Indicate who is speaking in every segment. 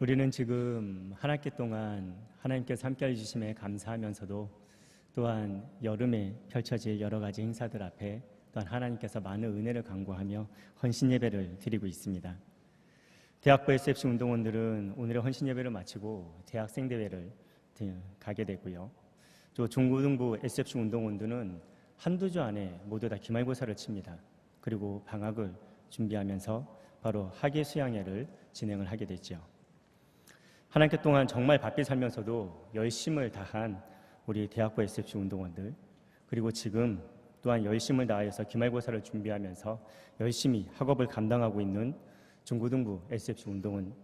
Speaker 1: 우리는 지금 한 학기 동안 하나님께서 함께해 주심에 감사하면서도 또한 여름에 펼쳐질 여러 가지 행사들 앞에 또한 하나님께서 많은 은혜를 간구하며 헌신 예배를 드리고 있습니다. 대학부 SFC 운동원들은 오늘의 헌신 예배를 마치고 대학생 대회를 가게 되고요. 또 중고등부 SFC 운동원들은 한두 주 안에 모두 다 기말고사를 칩니다. 그리고 방학을 준비하면서 바로 학예 수양회를 진행을 하게 되죠. 한 학기 동안 정말 바삐 살면서도 열심을 다한 우리 대학부 SFC 운동원들, 그리고 지금 또한 열심을 다하여서 기말고사를 준비하면서 열심히 학업을 감당하고 있는 중고등부 SFC 운동원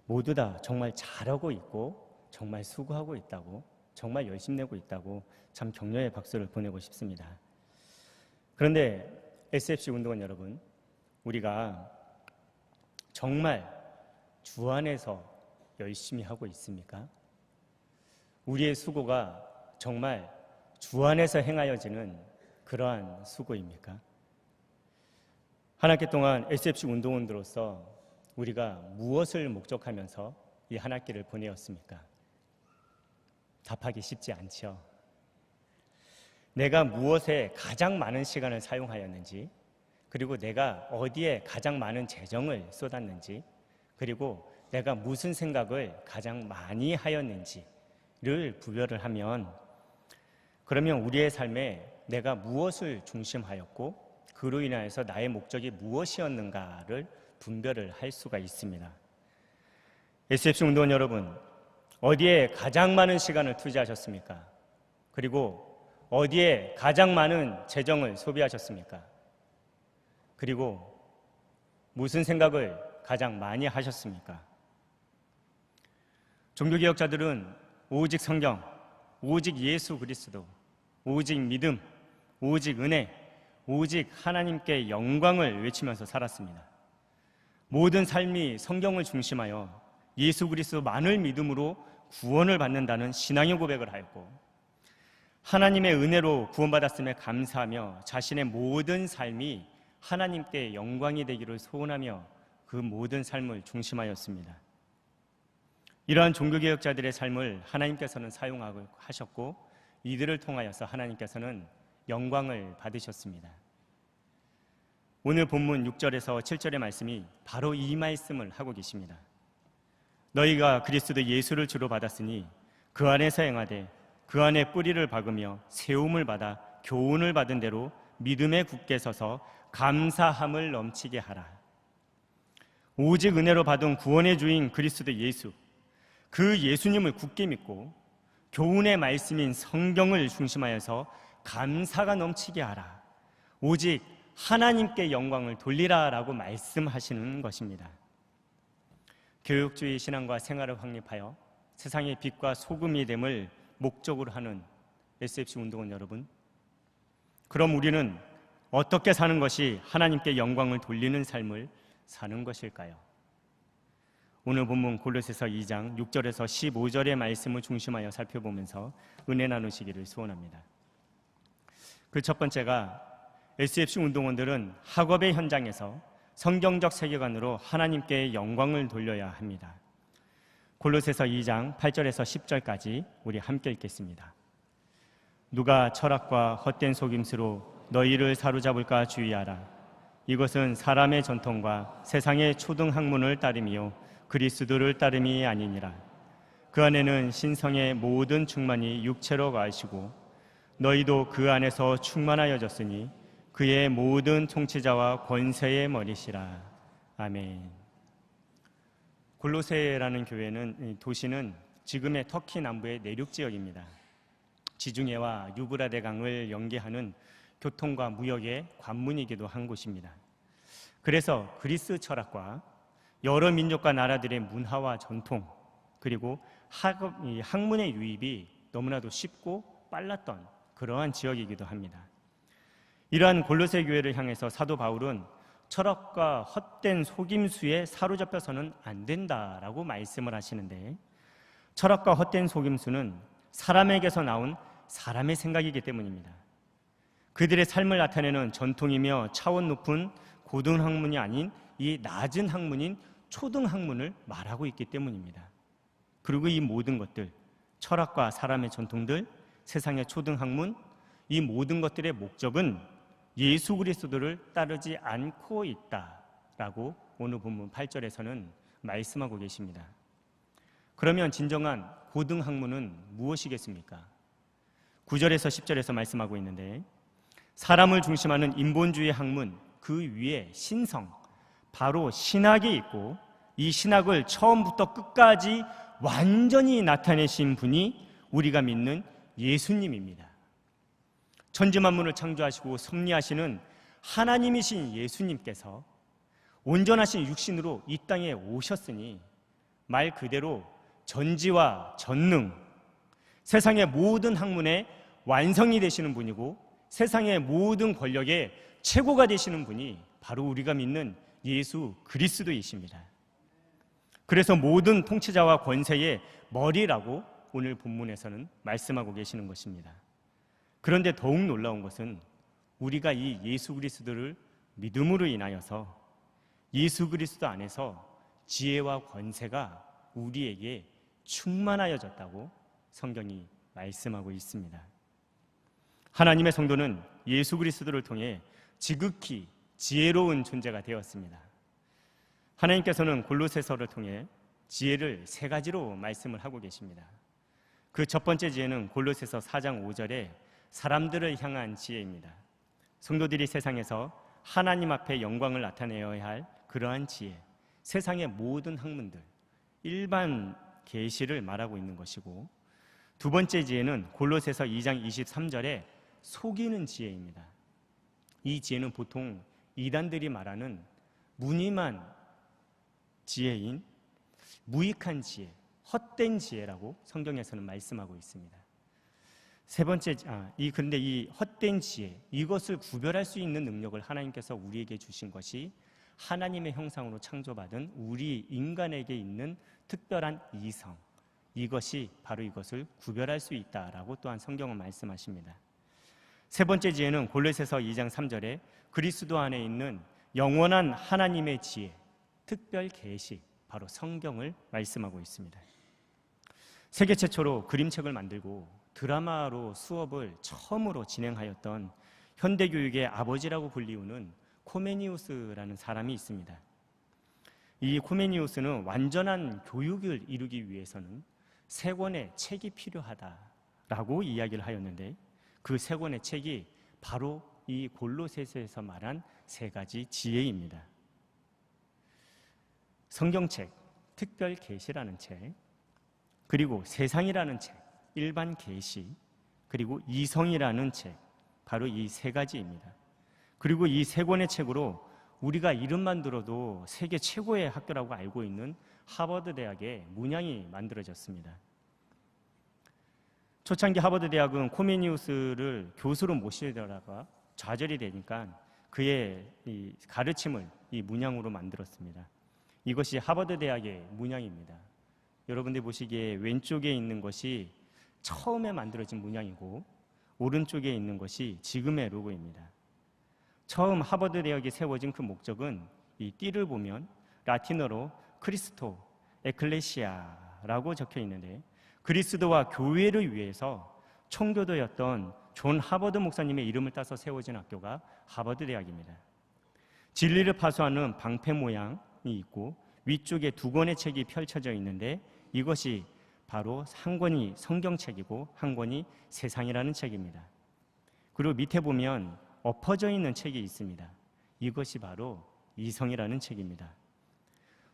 Speaker 1: 모두 다 정말 잘하고 있고 정말 수고하고 있다고, 정말 열심 내고 있다고 참 격려의 박수를 보내고 싶습니다. 그런데 SFC 운동원 여러분, 우리가 정말 주 안에서 열심히 하고 있습니까? 우리의 수고가 정말 주 안에서 행하여지는 그러한 수고입니까? 한 학기 동안 SFC 운동원들로서 우리가 무엇을 목적하면서 이 한 학기를 보내었습니까? 답하기 쉽지 않죠. 내가 무엇에 가장 많은 시간을 사용하였는지, 그리고 내가 어디에 가장 많은 재정을 쏟았는지, 그리고 내가 무슨 생각을 가장 많이 하였는지를 부여를 하면, 그러면 우리의 삶에 내가 무엇을 중심하였고 그로 인하여서 나의 목적이 무엇이었는가를 분별을 할 수가 있습니다. SFC 운동원 여러분, 어디에 가장 많은 시간을 투자하셨습니까? 그리고 어디에 가장 많은 재정을 소비하셨습니까? 그리고 무슨 생각을 가장 많이 하셨습니까? 종교개혁자들은 오직 성경, 오직 예수 그리스도, 오직 믿음, 오직 은혜, 오직 하나님께 영광을 외치면서 살았습니다. 모든 삶이 성경을 중심하여 예수 그리스도만을 믿음으로 구원을 받는다는 신앙의 고백을 하였고, 하나님의 은혜로 구원받았음에 감사하며 자신의 모든 삶이 하나님께 영광이 되기를 소원하며 그 모든 삶을 중심하였습니다. 이러한 종교개혁자들의 삶을 하나님께서는 사용하셨고, 이들을 통하여서 하나님께서는 영광을 받으셨습니다. 오늘 본문 6절에서 7절의 말씀이 바로 이 말씀을 하고 계십니다. 너희가 그리스도 예수를 주로 받았으니 그 안에서 행하되 그 안에 뿌리를 박으며 세움을 받아 교훈을 받은 대로 믿음에 굳게 서서 감사함을 넘치게 하라. 오직 은혜로 받은 구원의 주인 그리스도 예수, 그 예수님을 굳게 믿고 교훈의 말씀인 성경을 중심하여서 감사가 넘치게 하라. 오직 하나님께 영광을 돌리라 라고 말씀하시는 것입니다. 교육주의 신앙과 생활을 확립하여 세상의 빛과 소금이 됨을 목적으로 하는 SFC 운동원 여러분, 그럼 우리는 어떻게 사는 것이 하나님께 영광을 돌리는 삶을 사는 것일까요? 오늘 본문 골로새서 2장 6절에서 15절의 말씀을 중심하여 살펴보면서 은혜 나누시기를 소원합니다. 그 첫 번째가 SFC 운동원들은 학업의 현장에서 성경적 세계관으로 하나님께 영광을 돌려야 합니다. 골로새서 2장 8절에서 10절까지 우리 함께 읽겠습니다. 누가 철학과 헛된 속임수로 너희를 사로잡을까 주의하라. 이것은 사람의 전통과 세상의 초등학문을 따름이요 그리스도를 따름이 아니니라. 그 안에는 신성의 모든 충만이 육체로 가시고 너희도 그 안에서 충만하여졌으니 그의 모든 통치자와 권세의 머리시라. 아멘. 골로새라는 도시는 지금의 터키 남부의 내륙 지역입니다. 지중해와 유브라데 강을 연계하는 교통과 무역의 관문이기도 한 곳입니다. 그래서 그리스 철학과 여러 민족과 나라들의 문화와 전통, 그리고 학문의 유입이 너무나도 쉽고 빨랐던 그러한 지역이기도 합니다. 이러한 골로새 교회를 향해서 사도 바울은 철학과 헛된 속임수에 사로잡혀서는 안 된다라고 말씀을 하시는데, 철학과 헛된 속임수는 사람에게서 나온 사람의 생각이기 때문입니다. 그들의 삶을 나타내는 전통이며 차원 높은 고등 학문이 아닌 이 낮은 학문인 초등학문을 말하고 있기 때문입니다. 그리고 이 모든 것들, 철학과 사람의 전통들, 세상의 초등학문, 이 모든 것들의 목적은 예수 그리스도를 따르지 않고 있다라고 오늘 본문 8절에서는 말씀하고 계십니다. 그러면 진정한 고등학문은 무엇이겠습니까? 9절에서 10절에서 말씀하고 있는데, 사람을 중심하는 인본주의 학문, 그 위에 신성, 바로 신학이 있고, 이 신학을 처음부터 끝까지 완전히 나타내신 분이 우리가 믿는 예수님입니다. 천지만물을 창조하시고 섭리하시는 하나님이신 예수님께서 온전하신 육신으로 이 땅에 오셨으니 말 그대로 전지와 전능, 세상의 모든 학문의 완성이 되시는 분이고 세상의 모든 권력의 최고가 되시는 분이 바로 우리가 믿는 예수 그리스도이십니다. 그래서 모든 통치자와 권세의 머리라고 오늘 본문에서는 말씀하고 계시는 것입니다. 그런데 더욱 놀라운 것은 우리가 이 예수 그리스도를 믿음으로 인하여서 예수 그리스도 안에서 지혜와 권세가 우리에게 충만하여졌다고 성경이 말씀하고 있습니다. 하나님의 성도는 예수 그리스도를 통해 지극히 지혜로운 존재가 되었습니다. 하나님께서는 골로새서를 통해 지혜를 세 가지로 말씀을 하고 계십니다. 그 첫 번째 지혜는 골로새서 4장 5절에 사람들을 향한 지혜입니다. 성도들이 세상에서 하나님 앞에 영광을 나타내어야 할 그러한 지혜, 세상의 모든 학문들, 일반 계시를 말하고 있는 것이고, 두 번째 지혜는 골로새서 2장 23절에 속이는 지혜입니다. 이 지혜는 보통 이단들이 말하는 무늬만 지혜인 무익한 지혜, 헛된 지혜라고 성경에서는 말씀하고 있습니다. 세 번째, 그런데 이 헛된 지혜, 이것을 구별할 수 있는 능력을 하나님께서 우리에게 주신 것이 하나님의 형상으로 창조받은 우리 인간에게 있는 특별한 이성, 이것이 바로 이것을 구별할 수 있다라고 또한 성경은 말씀하십니다. 세 번째 지혜는 골로새서 2장 3절에 그리스도 안에 있는 영원한 하나님의 지혜, 특별 계시, 바로 성경을 말씀하고 있습니다. 세계 최초로 그림책을 만들고 드라마로 수업을 처음으로 진행하였던 현대교육의 아버지라고 불리우는 코메니우스라는 사람이 있습니다. 이 코메니우스는 완전한 교육을 이루기 위해서는 세 권의 책이 필요하다라고 이야기를 하였는데, 그 세 권의 책이 바로 이 골로새서에서 말한 세 가지 지혜입니다. 성경책, 특별 계시라는 책, 그리고 세상이라는 책, 일반 계시, 그리고 이성이라는 책, 바로 이 세 가지입니다. 그리고 이 세 권의 책으로 우리가 이름만 들어도 세계 최고의 학교라고 알고 있는 하버드 대학의 문양이 만들어졌습니다. 초창기 하버드 대학은 코메니우스를 교수로 모시다가 좌절이 되니까 그의 이 가르침을 이 문양으로 만들었습니다. 이것이 하버드 대학의 문양입니다. 여러분들 보시기에 왼쪽에 있는 것이 처음에 만들어진 문양이고 오른쪽에 있는 것이 지금의 로고입니다. 처음 하버드 대학이 세워진 그 목적은 이 띠를 보면 라틴어로 크리스토, 에클레시아라고 적혀 있는데, 그리스도와 교회를 위해서 총교도였던 존 하버드 목사님의 이름을 따서 세워진 학교가 하버드 대학입니다. 진리를 파수하는 방패 모양이 있고 위쪽에 두 권의 책이 펼쳐져 있는데, 이것이 바로 한 권이 성경책이고 한 권이 세상이라는 책입니다. 그리고 밑에 보면 엎어져 있는 책이 있습니다. 이것이 바로 이성이라는 책입니다.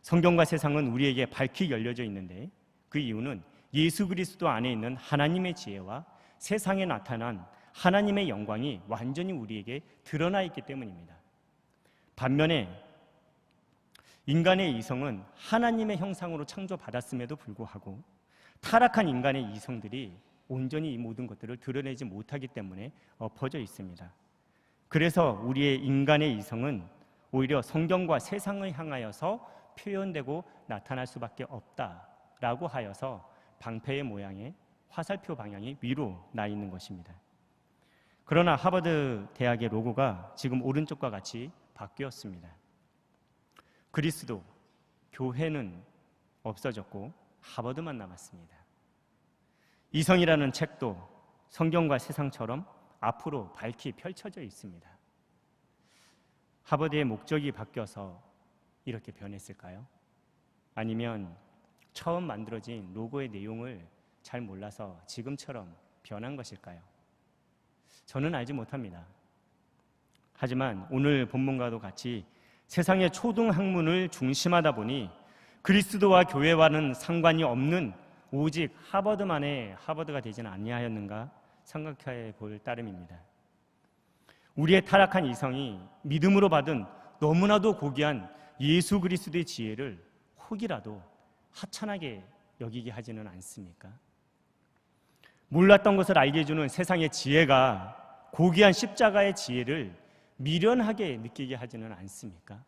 Speaker 1: 성경과 세상은 우리에게 밝히 열려져 있는데, 그 이유는 예수 그리스도 안에 있는 하나님의 지혜와 세상에 나타난 하나님의 영광이 완전히 우리에게 드러나 있기 때문입니다. 반면에 인간의 이성은 하나님의 형상으로 창조받았음에도 불구하고 타락한 인간의 이성들이 온전히 이 모든 것들을 드러내지 못하기 때문에 엎어져 있습니다. 그래서 우리의 인간의 이성은 오히려 성경과 세상을 향하여서 표현되고 나타날 수밖에 없다라고 하여서 방패의 모양의 화살표 방향이 위로 나 있는 것입니다. 그러나 하버드 대학의 로고가 지금 오른쪽과 같이 바뀌었습니다. 그리스도, 교회는 없어졌고 하버드만 남았습니다. 이성이라는 책도 성경과 세상처럼 앞으로 밝히 펼쳐져 있습니다. 하버드의 목적이 바뀌어서 이렇게 변했을까요? 아니면 처음 만들어진 로고의 내용을 잘 몰라서 지금처럼 변한 것일까요? 저는 알지 못합니다. 하지만 오늘 본문과도 같이 세상의 초등학문을 중심하다 보니 그리스도와 교회와는 상관이 없는 오직 하버드만의 하버드가 되지는 아니하였는가 생각해 볼 따름입니다. 우리의 타락한 이성이 믿음으로 받은 너무나도 고귀한 예수 그리스도의 지혜를 혹이라도 하찮게 여기게 하지는 않습니까? 몰랐던 것을 알게 해주는 세상의 지혜가 고귀한 십자가의 지혜를 미련하게 느끼게 하지는 않습니까?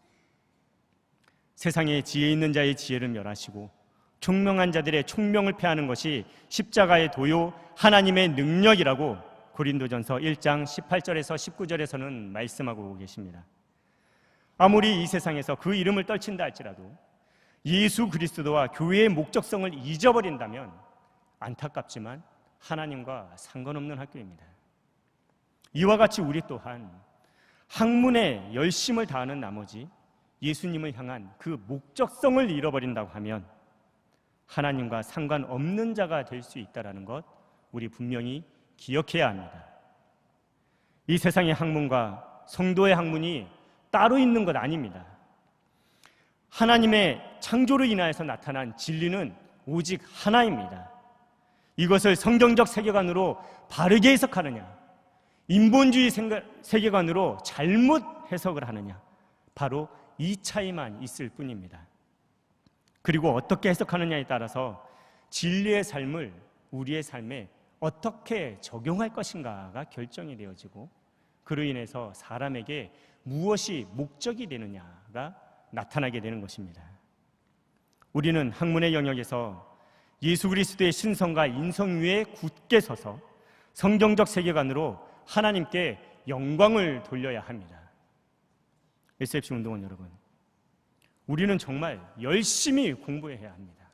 Speaker 1: 세상에 지혜 있는 자의 지혜를 멸하시고 총명한 자들의 총명을 패하는 것이 십자가의 도요 하나님의 능력이라고 고린도전서 1장 18절에서 19절에서는 말씀하고 계십니다. 아무리 이 세상에서 그 이름을 떨친다 할지라도 예수 그리스도와 교회의 목적성을 잊어버린다면 안타깝지만 하나님과 상관없는 학교입니다. 이와 같이 우리 또한 학문에 열심을 다하는 나머지 예수님을 향한 그 목적성을 잃어버린다고 하면 하나님과 상관없는 자가 될 수 있다는 것 우리 분명히 기억해야 합니다. 이 세상의 학문과 성도의 학문이 따로 있는 것 아닙니다. 하나님의 창조로 인하여서 나타난 진리는 오직 하나입니다. 이것을 성경적 세계관으로 바르게 해석하느냐, 인본주의 세계관으로 잘못 해석을 하느냐, 바로 이 차이만 있을 뿐입니다. 그리고 어떻게 해석하느냐에 따라서 진리의 삶을 우리의 삶에 어떻게 적용할 것인가가 결정이 되어지고 그로 인해서 사람에게 무엇이 목적이 되느냐가 나타나게 되는 것입니다. 우리는 학문의 영역에서 예수 그리스도의 신성과 인성 위에 굳게 서서 성경적 세계관으로 하나님께 영광을 돌려야 합니다. SFC 운동원 여러분, 우리는 정말 열심히 공부해야 합니다.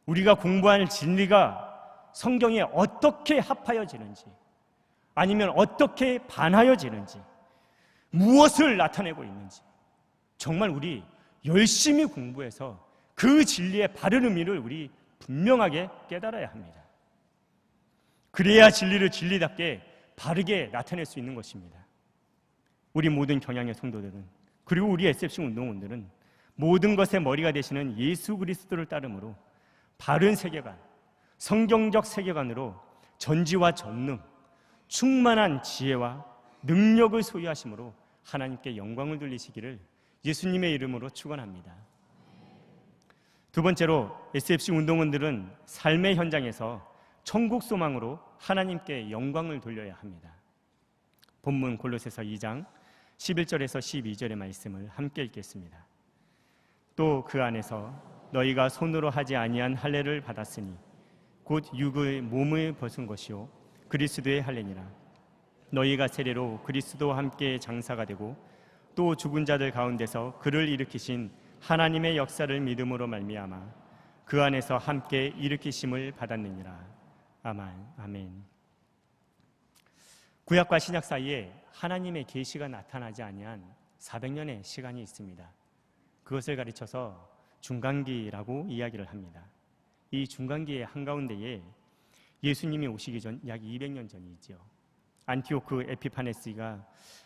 Speaker 1: 우리가 공부할 진리가 성경에 어떻게 합하여지는지, 아니면 어떻게 반하여지는지, 무엇을 나타내고 있는지 정말 우리 열심히 공부해서 그 진리의 바른 의미를 우리 분명하게 깨달아야 합니다. 그래야 진리를 진리답게 바르게 나타낼 수 있는 것입니다. 우리 모든 경향의 성도들은, 그리고 우리 SFC 운동원들은 모든 것의 머리가 되시는 예수 그리스도를 따름으로 바른 세계관, 성경적 세계관으로 전지와 전능, 충만한 지혜와 능력을 소유하심으로 하나님께 영광을 돌리시기를 예수님의 이름으로 축원합니다. 두 번째로 SFC 운동원들은 삶의 현장에서 천국 소망으로 하나님께 영광을 돌려야 합니다. 본문 골로새서 2장 11절에서 12절의 말씀을 함께 읽겠습니다. 또 그 안에서 너희가 손으로 하지 아니한 할례를 받았으니 곧 육의 몸을 벗은 것이요 그리스도의 할례니라. 너희가 세례로 그리스도와 함께 장사가 되고 또 죽은 자들 가운데서 그를 일으키신 하나님의 역사를 믿음으로 말미암아 그 안에서 함께 일으키심을 받았느니라. 아멘. 구약과 신약 사이에 하나님의 계시가 나타나지 아니한 400년의 시간이 있습니다. 그것을 가르쳐서 중간기라고 이야기를 합니다. 이 중간기의 한가운데에 예수님이 오시기 전 약 200년 전이죠. 안티오크 에피파네스가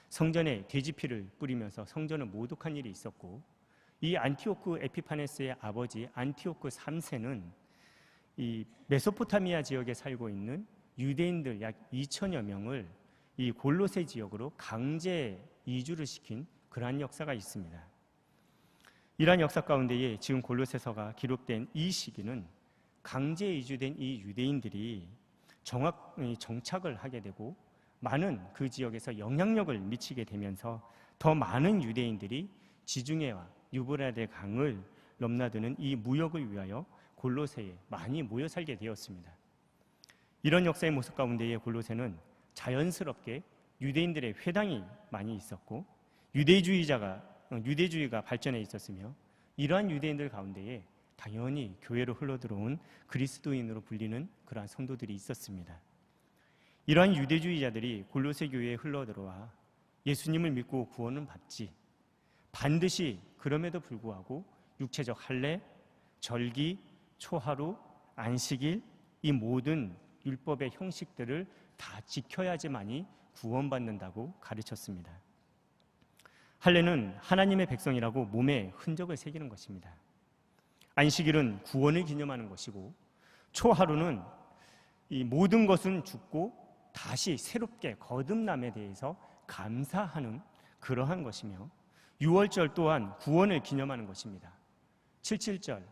Speaker 1: 성전에 돼지피를 뿌리면서 성전을 모독한 일이 있었고, 이 안티오크 에피파네스의 아버지 안티오크 3세는 이 메소포타미아 지역에 살고 있는 유대인들 약 2천여 명을 이 골로새 지역으로 강제 이주를 시킨 그러한 역사가 있습니다. 이러한 역사 가운데에 지금 골로새서가 기록된 이 시기는 강제 이주된 이 유대인들이 정착을 하게 되고 많은 그 지역에서 영향력을 미치게 되면서 더 많은 유대인들이 지중해와 유브라데 강을 넘나드는 이 무역을 위하여 골로새에 많이 모여 살게 되었습니다. 이런 역사의 모습 가운데에 골로새는 자연스럽게 유대인들의 회당이 많이 있었고 유대주의가 발전해 있었으며 이러한 유대인들 가운데에 당연히 교회로 흘러들어온 그리스도인으로 불리는 그러한 성도들이 있었습니다. 이러한 유대주의자들이 골로새 교회에 흘러들어와 예수님을 믿고 구원은 받지, 반드시 그럼에도 불구하고 육체적 할례, 절기, 초하루, 안식일, 이 모든 율법의 형식들을 다 지켜야지만이 구원받는다고 가르쳤습니다. 할례는 하나님의 백성이라고 몸에 흔적을 새기는 것입니다. 안식일은 구원을 기념하는 것이고, 초하루는 이 모든 것은 죽고 다시 새롭게 거듭남에 대해서 감사하는 그러한 것이며, 유월절 또한 구원을 기념하는 것입니다. 칠칠절,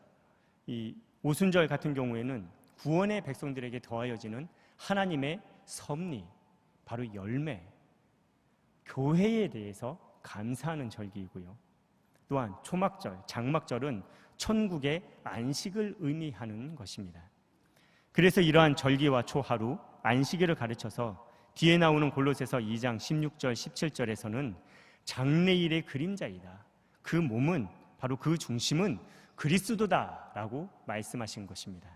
Speaker 1: 이 오순절 같은 경우에는 구원의 백성들에게 더하여지는 하나님의 섭리, 바로 열매, 교회에 대해서 감사하는 절기이고요. 또한 초막절, 장막절은 천국의 안식을 의미하는 것입니다. 그래서 이러한 절기와 초하루, 안식일을 가르쳐서 뒤에 나오는 골로새서 2장 16절, 17절에서는 장래일의 그림자이다. 그 몸은, 바로 그 중심은 그리스도다라고 말씀하신 것입니다.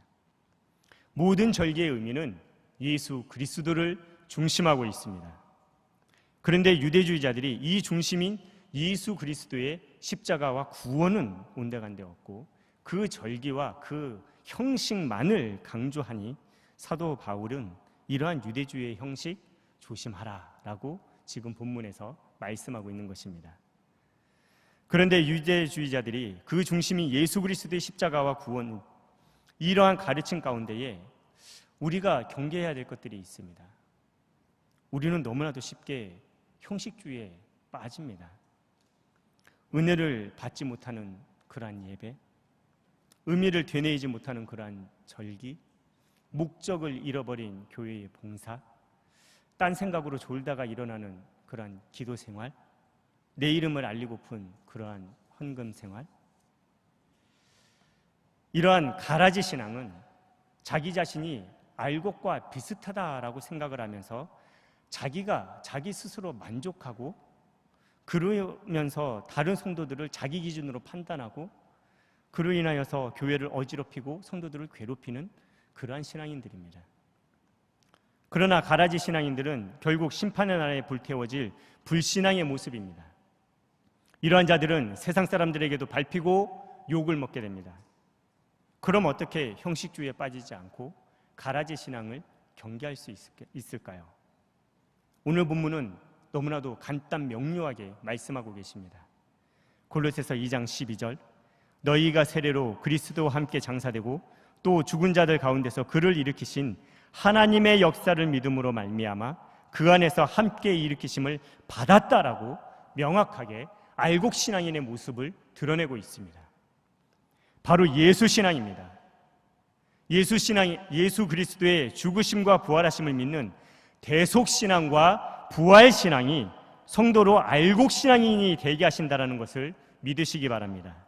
Speaker 1: 모든 절기의 의미는 예수 그리스도를 중심하고 있습니다. 그런데 유대주의자들이 이 중심인 예수 그리스도의 십자가와 구원은 온데간데 없고 그 절기와 그 형식만을 강조하니 사도 바울은 이러한 유대주의의 형식 조심하라라고 지금 본문에서 말씀하고 있는 것입니다. 그런데 유대주의자들이 그 중심인 예수 그리스도의 십자가와 구원, 이러한 가르침 가운데에 우리가 경계해야 될 것들이 있습니다. 우리는 너무나도 쉽게 형식주의에 빠집니다. 은혜를 받지 못하는 그러한 예배, 의미를 되뇌이지 못하는 그러한 절기, 목적을 잃어버린 교회의 봉사, 딴 생각으로 졸다가 일어나는 그러한 기도 생활, 내 이름을 알리고픈 그러한 헌금 생활, 이러한 가라지 신앙은 자기 자신이 알 것과 비슷하다라고 생각을 하면서 자기가 자기 스스로 만족하고, 그러면서 다른 성도들을 자기 기준으로 판단하고, 그로 인하여서 교회를 어지럽히고 성도들을 괴롭히는 그러한 신앙인들입니다. 그러나 가라지 신앙인들은 결국 심판의 날에 불태워질 불신앙의 모습입니다. 이러한 자들은 세상 사람들에게도 밟히고 욕을 먹게 됩니다. 그럼 어떻게 형식주의에 빠지지 않고 가라지 신앙을 경계할 수 있을까요? 오늘 본문은 너무나도 간단 명료하게 말씀하고 계십니다. 골로새서 2장 12절, 너희가 세례로 그리스도와 함께 장사되고 또 죽은 자들 가운데서 그를 일으키신 하나님의 역사를 믿음으로 말미암아 그 안에서 함께 일으키심을 받았다라고 명확하게 알곡 신앙인의 모습을 드러내고 있습니다. 바로 예수 신앙입니다. 예수 신앙이, 예수 그리스도의 죽으심과 부활하심을 믿는 대속 신앙과 부활 신앙이 성도로 알곡 신앙인이 되게 하신다라는 것을 믿으시기 바랍니다.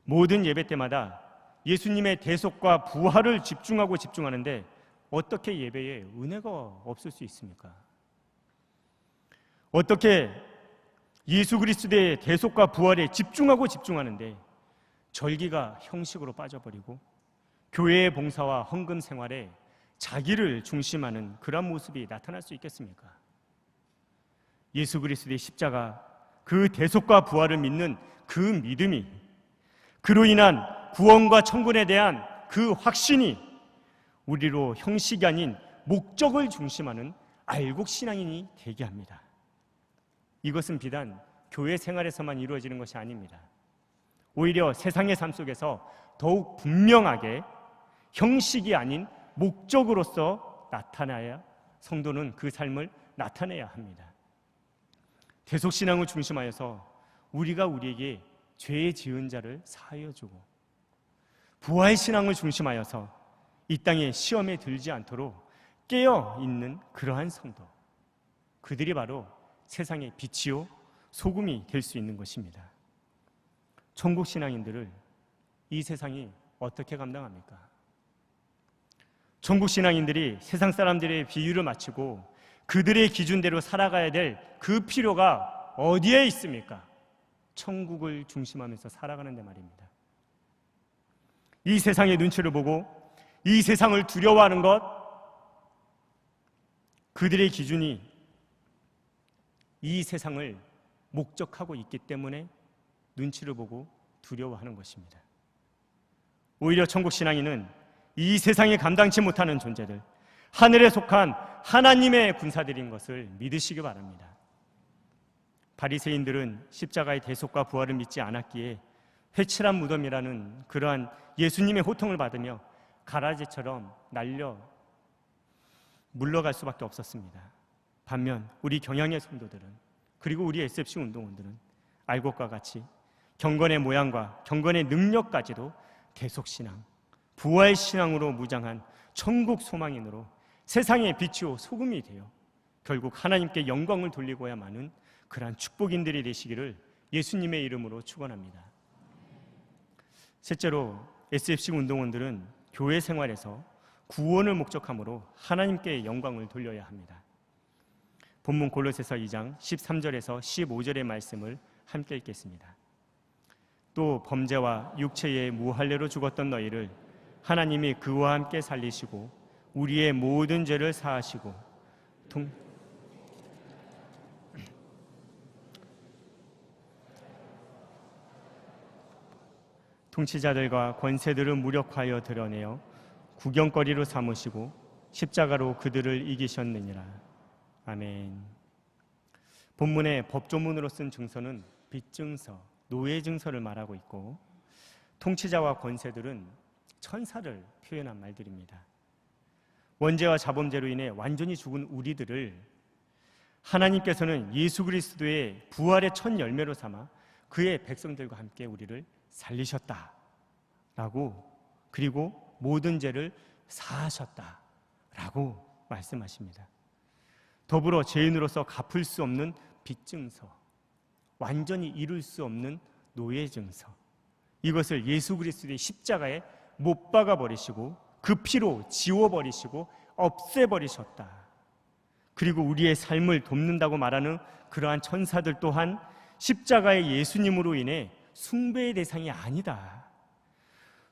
Speaker 1: 모든 예배 때마다 예수님의 대속과 부활을 집중하는데 어떻게 예배에 은혜가 없을 수 있습니까? 어떻게 예수 그리스도의 대속과 부활에 집중하는데 절기가 형식으로 빠져버리고 교회의 봉사와 헌금 생활에 자기를 중심하는 그런 모습이 나타날 수 있겠습니까? 예수 그리스도의 십자가, 그 대속과 부활을 믿는 그 믿음이, 그로 인한 구원과 천국에 대한 그 확신이 우리로 형식이 아닌 목적을 중심하는 알곡 신앙인이 되게 합니다. 이것은 비단 교회 생활에서만 이루어지는 것이 아닙니다. 오히려 세상의 삶 속에서 더욱 분명하게 형식이 아닌 목적으로서 나타나야 성도는 그 삶을 나타내야 합니다. 대속신앙을 중심하여서 우리가 우리에게 죄 지은 자를 사하여 주고, 부활신앙을 중심하여서 이 땅에 시험에 들지 않도록 깨어있는 그러한 성도, 그들이 바로 세상의 빛이요 소금이 될 수 있는 것입니다. 천국 신앙인들을 이 세상이 어떻게 감당합니까? 천국 신앙인들이 세상 사람들의 비유를 맞추고 그들의 기준대로 살아가야 될 그 필요가 어디에 있습니까? 천국을 중심하면서 살아가는데 말입니다. 이 세상의 눈치를 보고 이 세상을 두려워하는 것, 그들의 기준이 이 세상을 목적하고 있기 때문에 눈치를 보고 두려워하는 것입니다. 오히려 천국신앙인은 이 세상에 감당치 못하는 존재들, 하늘에 속한 하나님의 군사들인 것을 믿으시기 바랍니다. 바리새인들은 십자가의 대속과 부활을 믿지 않았기에 회칠한 무덤이라는 그러한 예수님의 호통을 받으며 가라지처럼 날려 물러갈 수밖에 없었습니다. 반면 우리 경양의 성도들은, 그리고 우리 SFC 운동원들은 알고 것과 같이 경건의 모양과 경건의 능력까지도 대속신앙, 부활신앙으로 무장한 천국 소망인으로 세상의 빛이요 소금이 되어 결국 하나님께 영광을 돌리고야만은 그러한 축복인들이 되시기를 예수님의 이름으로 축원합니다. 셋째로, SFC 운동원들은 교회 생활에서 구원을 목적함으로 하나님께 영광을 돌려야 합니다. 본문 골로새서 2장 13절에서 15절의 말씀을 함께 읽겠습니다. 또 범죄와 육체의 무할례로 죽었던 너희를 하나님이 그와 함께 살리시고 우리의 모든 죄를 사하시고 통치자들과 권세들을 무력하여 드러내어 구경거리로 삼으시고 십자가로 그들을 이기셨느니라. 아멘. 본문의 법조문으로 쓴 증서는 빚증서, 노예증서를 말하고 있고, 통치자와 권세들은 천사를 표현한 말들입니다. 원죄와 자범죄로 인해 완전히 죽은 우리들을 하나님께서는 예수 그리스도의 부활의 첫 열매로 삼아 그의 백성들과 함께 우리를 살리셨다라고, 그리고 모든 죄를 사하셨다라고 말씀하십니다. 더불어 죄인으로서 갚을 수 없는 빚증서, 완전히 이룰 수 없는 노예증서, 이것을 예수 그리스도의 십자가에 못 박아 버리시고 그 피로 지워버리시고 없애버리셨다. 그리고 우리의 삶을 돕는다고 말하는 그러한 천사들 또한 십자가의 예수님으로 인해 숭배의 대상이 아니다.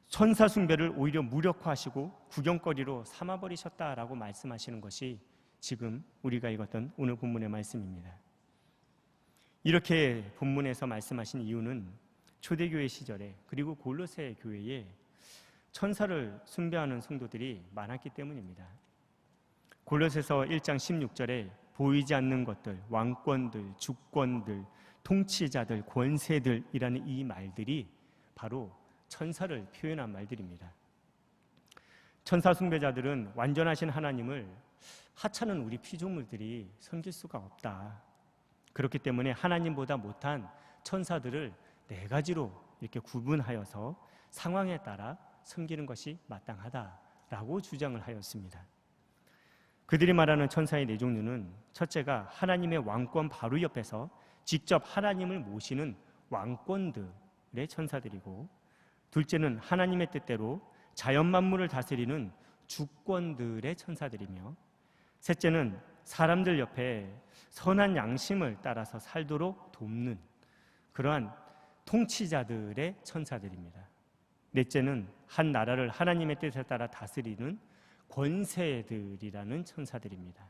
Speaker 1: 천사 숭배를 오히려 무력화하시고 구경거리로 삼아버리셨다라고 말씀하시는 것이 지금 우리가 읽었던 오늘 본문의 말씀입니다. 이렇게 본문에서 말씀하신 이유는 초대교회 시절에, 그리고 골로새 교회에 천사를 숭배하는 성도들이 많았기 때문입니다. 골로새서 1장 16절에 보이지 않는 것들, 왕권들, 주권들, 통치자들, 권세들이라는 이 말들이 바로 천사를 표현한 말들입니다. 천사 숭배자들은 완전하신 하나님을 하찮은 우리 피조물들이 섬길 수가 없다. 그렇기 때문에 하나님보다 못한 천사들을 네 가지로 이렇게 구분하여서 상황에 따라 섬기는 것이 마땅하다라고 주장을 하였습니다. 그들이 말하는 천사의 네 종류는, 첫째가 하나님의 왕권 바로 옆에서 직접 하나님을 모시는 왕권들의 천사들이고, 둘째는 하나님의 뜻대로 자연 만물을 다스리는 주권들의 천사들이며, 셋째는 사람들 옆에 선한 양심을 따라서 살도록 돕는 그러한 통치자들의 천사들입니다. 넷째는 한 나라를 하나님의 뜻에 따라 다스리는 권세들이라는 천사들입니다.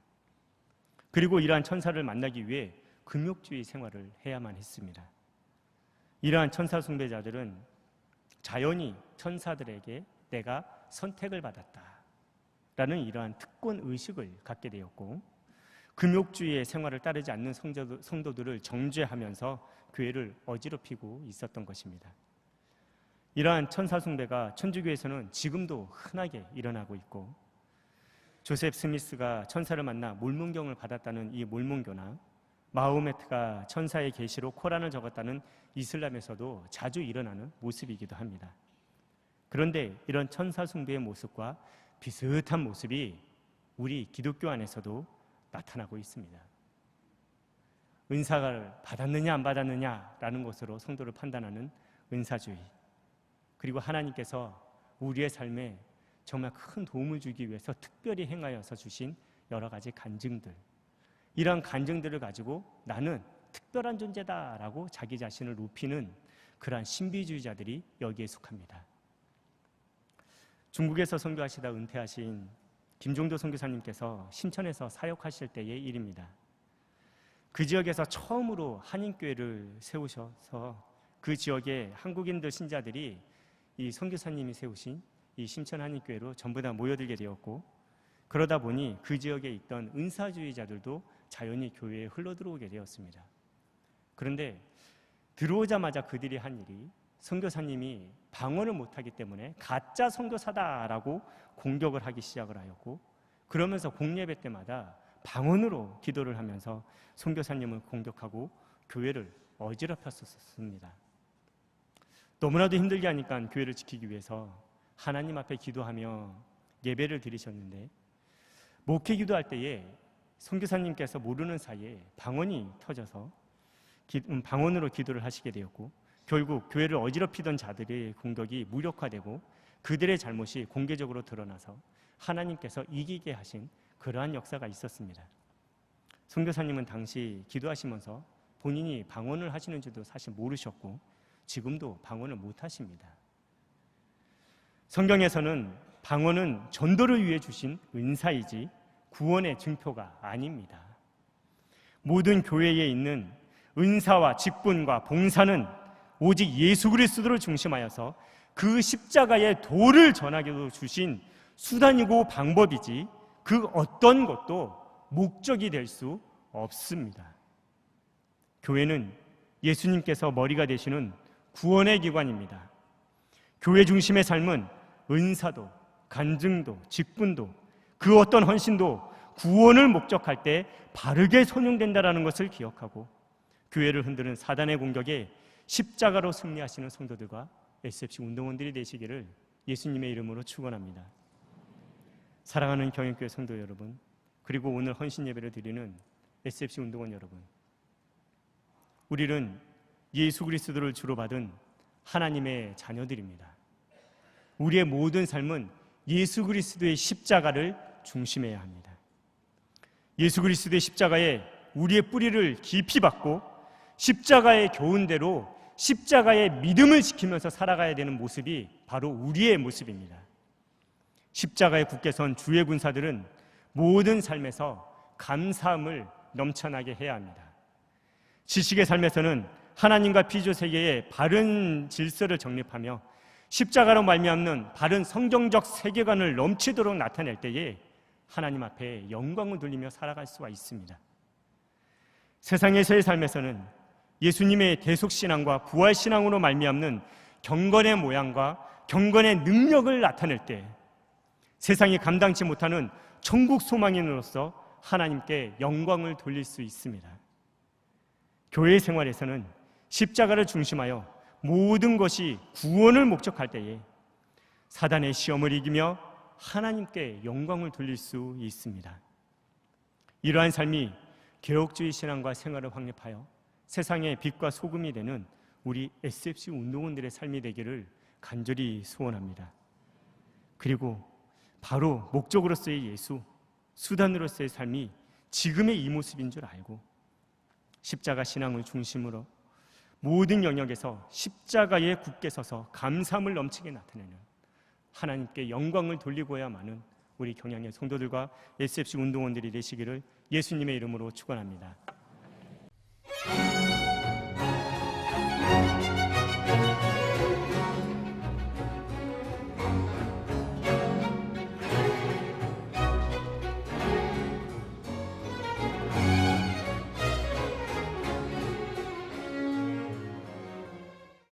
Speaker 1: 그리고 이러한 천사를 만나기 위해 금욕주의 생활을 해야만 했습니다. 이러한 천사 숭배자들은 자연히 천사들에게 내가 선택을 받았다라는 이러한 특권 의식을 갖게 되었고, 금욕주의의 생활을 따르지 않는 성도들을 정죄하면서 교회를 어지럽히고 있었던 것입니다. 이러한 천사 숭배가 천주교에서는 지금도 흔하게 일어나고 있고, 조셉 스미스가 천사를 만나 몰몬경을 받았다는 이 몰몬교나 마호메트가 천사의 계시로 코란을 적었다는 이슬람에서도 자주 일어나는 모습이기도 합니다. 그런데 이런 천사 숭배의 모습과 비슷한 모습이 우리 기독교 안에서도 나타나고 있습니다. 은사를 받았느냐 안 받았느냐라는 것으로 성도를 판단하는 은사주의, 그리고 하나님께서 우리의 삶에 정말 큰 도움을 주기 위해서 특별히 행하여서 주신 여러 가지 간증들, 이러한 간증들을 가지고 나는 특별한 존재다라고 자기 자신을 높이는 그러한 신비주의자들이 여기에 속합니다. 중국에서 선교하시다 은퇴하신 김종도 선교사님께서 신천에서 사역하실 때의 일입니다. 그 지역에서 처음으로 한인교회를 세우셔서 그 지역의 한국인들 신자들이 이 선교사님이 세우신 이 심천 한인교회로 전부 다 모여들게 되었고, 그러다 보니 그 지역에 있던 은사주의자들도 자연히 교회에 흘러들어오게 되었습니다. 그런데 들어오자마자 그들이 한 일이 선교사님이 방언을 못하기 때문에 가짜 선교사다라고 공격을 하기 시작을 하였고, 그러면서 공예배 때마다 방언으로 기도를 하면서 선교사님을 공격하고 교회를 어지럽혔었습니다. 너무나도 힘들게 하니까 교회를 지키기 위해서 하나님 앞에 기도하며 예배를 드리셨는데, 목회 기도할 때에 선교사님께서 모르는 사이에 방언이 터져서 방언으로 기도를 하시게 되었고, 결국 교회를 어지럽히던 자들의 공격이 무력화되고 그들의 잘못이 공개적으로 드러나서 하나님께서 이기게 하신 그러한 역사가 있었습니다. 선교사님은 당시 기도하시면서 본인이 방언을 하시는 줄도 사실 모르셨고 지금도 방언을 못 하십니다. 성경에서는 방언은 전도를 위해 주신 은사이지 구원의 증표가 아닙니다. 모든 교회에 있는 은사와 직분과 봉사는 오직 예수 그리스도를 중심하여서 그 십자가의 도를 전하기로 주신 수단이고 방법이지 그 어떤 것도 목적이 될 수 없습니다. 교회는 예수님께서 머리가 되시는 구원의 기관입니다. 교회 중심의 삶은 은사도, 간증도, 직분도, 그 어떤 헌신도 구원을 목적할 때 바르게 선용된다는 것을 기억하고 교회를 흔드는 사단의 공격에 십자가로 승리하시는 성도들과 SFC 운동원들이 되시기를 예수님의 이름으로 축원합니다. 사랑하는 경영교회 성도 여러분, 그리고 오늘 헌신 예배를 드리는 SFC 운동원 여러분, 우리는 예수 그리스도를 주로 받은 하나님의 자녀들입니다. 우리의 모든 삶은 예수 그리스도의 십자가를 중심해야 합니다. 예수 그리스도의 십자가에 우리의 뿌리를 깊이 박고 십자가의 교훈대로 십자가의 믿음을 지키면서 살아가야 되는 모습이 바로 우리의 모습입니다. 십자가에 굳게 선 주의 군사들은 모든 삶에서 감사함을 넘쳐나게 해야 합니다. 지식의 삶에서는 하나님과 피조 세계의 바른 질서를 정립하며 십자가로 말미암는 바른 성경적 세계관을 넘치도록 나타낼 때에 하나님 앞에 영광을 돌리며 살아갈 수가 있습니다. 세상에서의 삶에서는 예수님의 대속신앙과 부활신앙으로 말미암는 경건의 모양과 경건의 능력을 나타낼 때 세상이 감당치 못하는 천국 소망인으로서 하나님께 영광을 돌릴 수 있습니다. 교회 생활에서는 십자가를 중심하여 모든 것이 구원을 목적할 때에 사단의 시험을 이기며 하나님께 영광을 돌릴 수 있습니다. 이러한 삶이 개혁주의 신앙과 생활을 확립하여 세상의 빛과 소금이 되는 우리 SFC 운동원들의 삶이 되기를 간절히 소원합니다. 그리고 바로 목적으로서의 예수, 수단으로서의 삶이 지금의 이 모습인 줄 알고 십자가 신앙을 중심으로 모든 영역에서 십자가에 굳게 서서 감사함을 넘치게 나타내는 하나님께 영광을 돌리고야만은 우리 경양의 성도들과 SFC 운동원들이 되시기를 예수님의 이름으로 축원합니다.